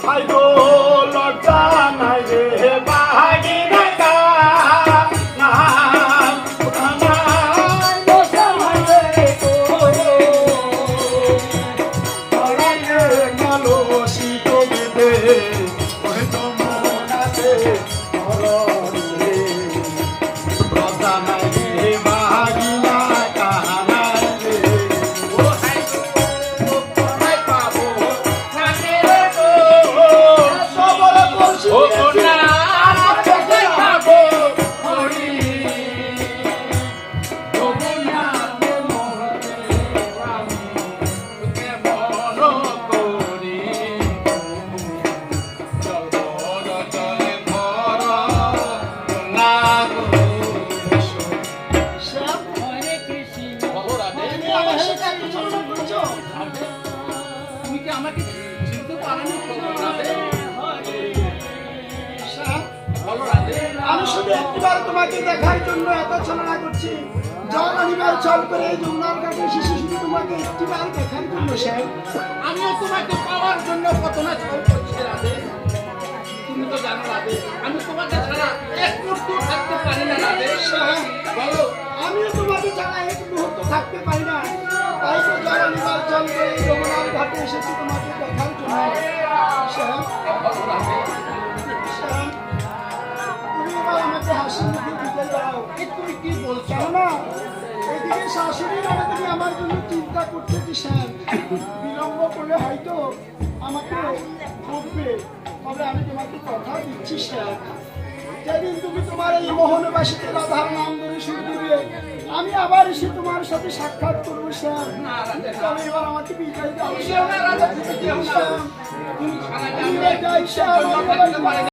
High গো লজ্জা নাই রে বাহাগি নাকা তুমি কি আমাকে চিনতে পারোনি? আমি শুধু একবার তোমাকে দেখার জন্য এত ছলনা করছি। জল আনিবার ছল করে এই যমুনার ঘাটে শিশু শুধু তোমাকে একটিবার দেখার জন্য স্যার। আমিও তোমাকে পাওয়ার জন্য কত না ছল করছি রাধে। তুমি তো জানো রাধে, আমি তোমাকে ছাড়া এক মুহূর্ত থাকতে পারি না রাধে। বলো, আমিও তোমাকে ছাড়া এক মুহূর্ত থাকতে পারি না। তাই তো জল আনিবার ছল করে এই যমুনার ঘাটে এসেছি তোমাকে দেখার জন্য স্যার। তুমি এবার আমাকে হাসি মুখে বিদায় দাও। তুমি কি বলছো? কেননা এদিকে শাশুড়ি তুমি আমার জন্য চিন্তা করতেছি স্যার। বিলম্ব করলে হয়তো আমাকে ঠকবে। তবে আমি তোমাকে কথা দিচ্ছি স্যার, যেদিন তুমি তোমার এই মোহনবাসীতে রাধার নাম ধরে সুর দিবে, আমি আবার এসে তোমার সাথে সাক্ষাৎ করবো স্যার। তবে এবার আমাকে বিদায় দাও স্যার। তুমি ছাড়া যাই স্যার।